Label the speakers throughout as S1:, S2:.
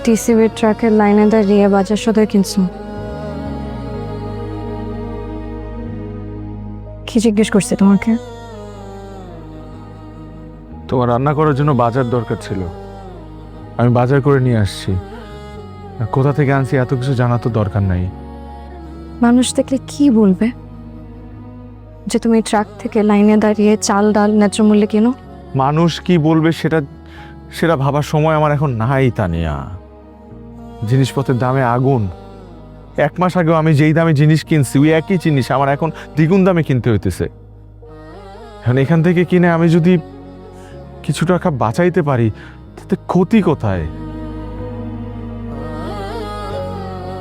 S1: টিসিবির ট্রাকের লাইনে দাঁড়িয়ে বাজার সদাই কিনছো। কি জিজ্ঞেস করছে তোমাকে?
S2: তোমার রান্না করার জন্য বাজার দরকার ছিল, আমি বাজার করে নিয়ে আসছি। কোথা থেকে আনছি এত কিছু জানা তো দরকার নাই।
S1: মানুষ দেখলে কি বলবে যে তুমি ট্রাক থেকে লাইনে দাঁড়িয়ে চাল ডাল ন্যায্য মূল্যে কেনো?
S2: মানুষ কি বলবে সেটা সেটা ভাবার সময় আমার এখন নাই তানিয়া। জিনিসপত্রের দামে আগুন। 1 মাস আগেও আমি যেই দামে জিনিস কিনছি ওই একই জিনিস আমার এখন দ্বিগুণ দামে কিনতে হইতেছে। এখন এখান থেকে কিনে আমি যদি কিছু টাকা বাঁচাইতে পারি তাতে ক্ষতি কোথায়?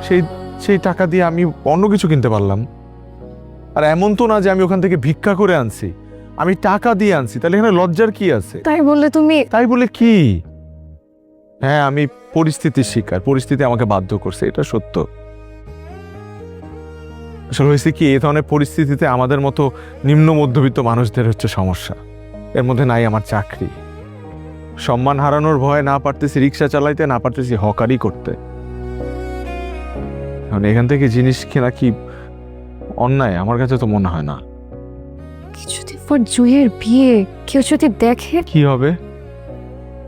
S2: সেই সেই টাকা দিয়ে আমি অন্য কিছু কিনতে পারলাম। আর এমন তো না যে আমি ওখান থেকে ভিক্ষা করে আনছি, আমি টাকা দিয়ে আনছি। তাহলে এখানে লজ্জার কি আছে?
S1: তাই বললে তুমি?
S2: তাই বলে কি? হ্যাঁ, আমি পরিস্থিতির শিকার, পরিস্থিতি আমাকে বাধ্য করছে, এটা সত্য। আসলে হয়েছে কি, এই ধরনের পরিস্থিতিতে আমাদের মতো নিম্ন মধ্যবিত্ত মানুষদের হচ্ছে সমস্যা। এর মধ্যে নাই আমার চাকরি, সম্মান হারানোর ভয়ে না পারতেছি রিক্সা চালাইতে, না পারতেছি হকারি করতে। এখন এখান থেকে জিনিস কেনা কি অন্যায়? আমার কাছে তো মনে হয় না।
S1: কিছুদিন পর জুয়ের বিয়ে, কেউ যদি দেখে?
S2: কি হবে?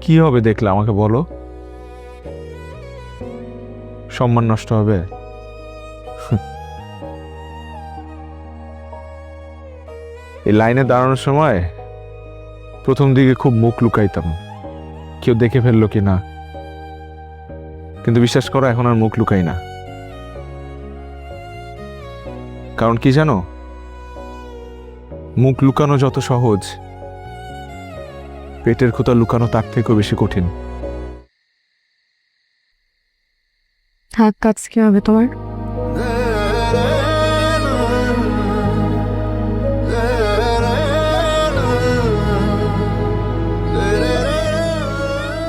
S2: কি হবে দেখলে আমাকে বলো? সম্মান নষ্ট হবে? এই লাইনে দাঁড়ানোর সময় প্রথম দিকে খুব মুখ লুকাইতাম, কেউ দেখে ফেললো কি না। কিন্তু বিশ্বাস করো, এখন আর মুখ লুকাই না। কারণ কি জানো, মুখ লুকানো যত সহজ, পেটের ক্ষুধা লুকানো তার থেকেও বেশি কঠিন।
S1: হাত কাজ কি হবে তোমার?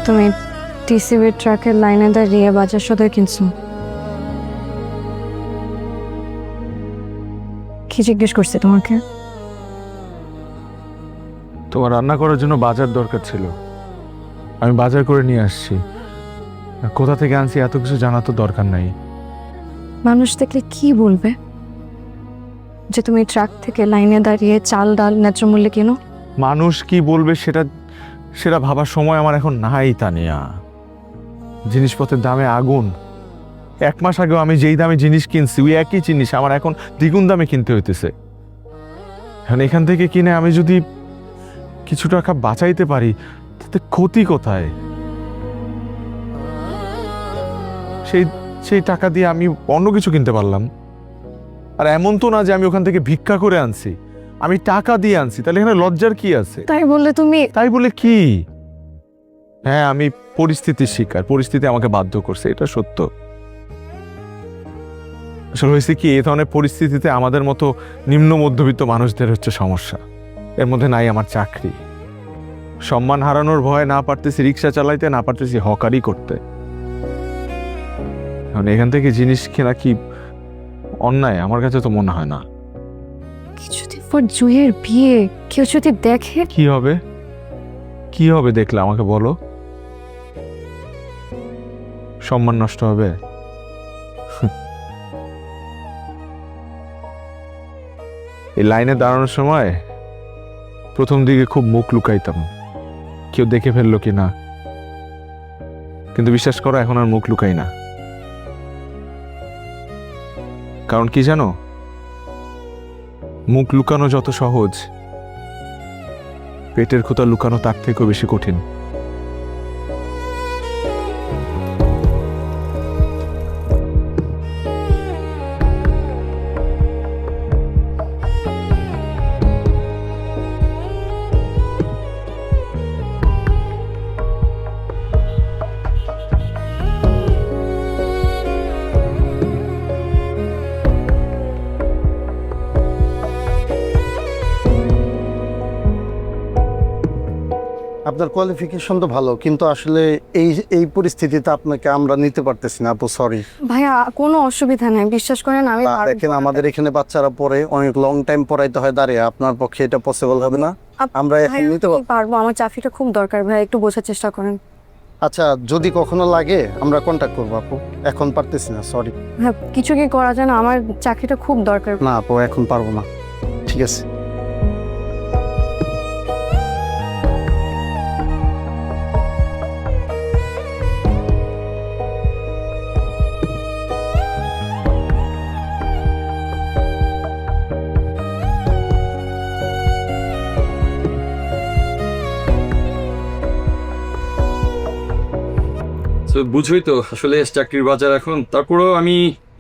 S1: তুমি টিসিবির ট্রাকের লাইনে দাঁড়িয়ে বাজার সদাই কিনছো। কি জিজ্ঞেস করছে তোমাকে?
S2: তোমার রান্না করার জন্য বাজার দরকার ছিল, আমি বাজার করে নিয়ে আসছি। কোথা থেকে আনছি এত কিছু জানা তো দরকার নাই।
S1: মানুষ দেখলে কি বলবে যে তুমি ট্রাক থেকে লাইনে দাঁড়িয়ে চাল ডাল ন্যায্য মূল্যে কেনো?
S2: মানুষ কি বলবে সেটা সেটা ভাবার সময় আমার এখন নাই তানিয়া। জিনিসপত্রের দামে আগুন। 1 মাস আগেও আমি যেই দামে জিনিস কিনছি ওই একই জিনিস আমার এখন দ্বিগুণ দামে কিনতে হইতেছে। এখন এখান থেকে কিনে আমি যদি কিছু টাকা বাঁচাইতে পারি তাতে ক্ষতি কোথায়? সেই সেই টাকা দিয়ে আমি অন্য কিছু কিনতে পারলাম। আর এমন তো না যে আমি ওখান থেকে ভিক্ষা করে আনছি, আমি টাকা দিয়ে আনছি। তাহলে এখানে লজ্জার কি আছে?
S1: তাই বললে তুমি?
S2: তাই বলে কি? হ্যাঁ, আমি পরিস্থিতির শিকার, পরিস্থিতি আমাকে বাধ্য করছে, এটা সত্য। আসলে হয়েছে কি, এই ধরনের পরিস্থিতিতে আমাদের মতো নিম্ন মধ্যবিত্ত মানুষদের হচ্ছে সমস্যা। এর মধ্যে নাই আমার চাকরি, সম্মান হারানোর ভয়ে না পারতেছি রিক্সা চালাইতে, না পারতেছি হকারি করতে। এখন এখান থেকে জিনিস কেনা কি অন্যায়? আমার কাছে তো মনে হয় না।
S1: কিছুদিন পর জুয়ের বিয়ে, কেউ যদি দেখে?
S2: কি হবে? কি হবে দেখলে আমাকে বলো? সম্মান নষ্ট হবে? এই লাইনে দাঁড়ানোর সময় প্রথম দিকে খুব মুখ লুকাইতাম, কেউ দেখে ফেললো কি না। কিন্তু বিশ্বাস করো, এখন আর মুখ লুকাই না। কারণ কি জানো, মুখ লুকানো যত সহজ, পেটের ক্ষুধা লুকানো তার থেকেও বেশি কঠিন।
S3: আপনার কোয়ালিফিকেশন তো ভালো, কিন্তু আসলে এই এই পরিস্থিতিতে আপনাকে আমরা নিতে পারতেছি না আপু, সরি।
S1: ভাইয়া কোনো অসুবিধা নাই, বিশ্বাস করেন আমি
S3: দেখেন আমাদের এখানে বাচ্চারা পড়ে, অনেক লং টাইম পড়াইতে হয় দাঁড়িয়ে, আপনার পক্ষে এটা পসিবল হবে না। আমরা এখন নিতে
S1: পারবো, আমার চাকরিটা খুব দরকার ভাই, একটু বোঝার চেষ্টা করেন।
S3: আচ্ছা, যদি কখনো লাগে আমরা কন্ট্যাক্ট করবো আপু, এখন পারতেছি না, সরি।
S1: হ্যাঁ, কিছু কি করা যায় না? আমার চাকরিটা খুব দরকার।
S3: না আপু, এখন পারবো না। ঠিক আছে।
S4: তো বুঝোই তো আসলে চাকরির বাজার এখন, তারপরেও আমি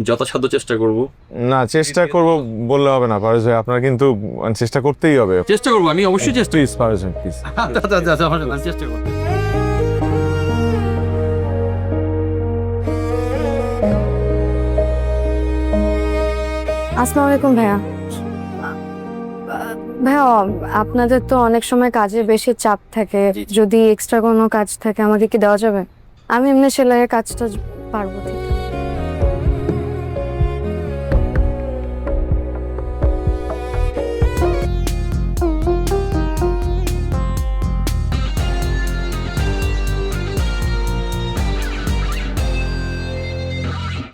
S4: যথাসাধ্য চেষ্টা করব।
S2: না, চেষ্টা করব বললে হবে না পারভেজ ভাই, আপনার কিন্তু চেষ্টা করতেই হবে।
S4: চেষ্টা করবো, আমি অবশ্যই চেষ্টা
S2: প্লিজ পারভেজ ভাই, প্লিজ।
S4: চেষ্টা করবো।
S1: আসসালামু আলাইকুম ভাইয়া। ভাইয়া, আপনাদের তো অনেক সময় কাজে বেশি চাপ থাকে, যদি এক্সট্রা কোনো কাজ থাকে আমাকে কি দেওয়া যাবে? আমি এমনি সেলাইয়ের কাজটা পারবো ঠিক।